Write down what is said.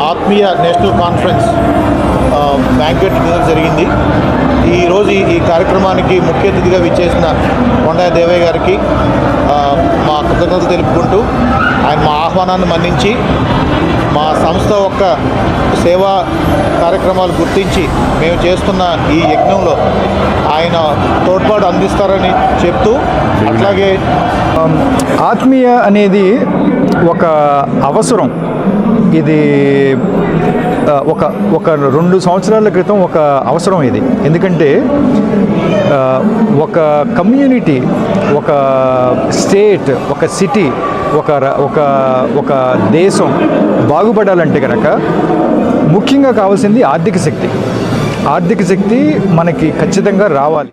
ఆత్మీయ national conference banquet జరిగింది. ఈరోజు ఈ కార్యక్రమానికి ముఖ్య అతిథిగా విచ్చేసిన కొండా దేవయ్య గారికి మా కృతజ్ఞతలు తెలుపుకుంటూ ఆయన మా ఆహ్వానాన్ని మన్నించి మా సంస్థ యొక్క సేవా కార్యక్రమాలు గుర్తించి మేము చేస్తున్న ఈ యజ్ఞంలో ఆయన తోడ్పాటు అందిస్తారని చెప్తూ, అట్లాగే ఆత్మీయ అనేది ఒక అవసరం. ఇది ఒక 2 సంవత్సరాల క్రితం ఒక అవసరం ఇది. ఎందుకంటే ఒక కమ్యూనిటీ, ఒక స్టేట్, ఒక సిటీ, ఒక దేశం బాగుపడాలంటే కనుక ముఖ్యంగా కావాల్సింది ఆర్థిక శక్తి. ఆర్థిక శక్తి మనకి ఖచ్చితంగా రావాలి.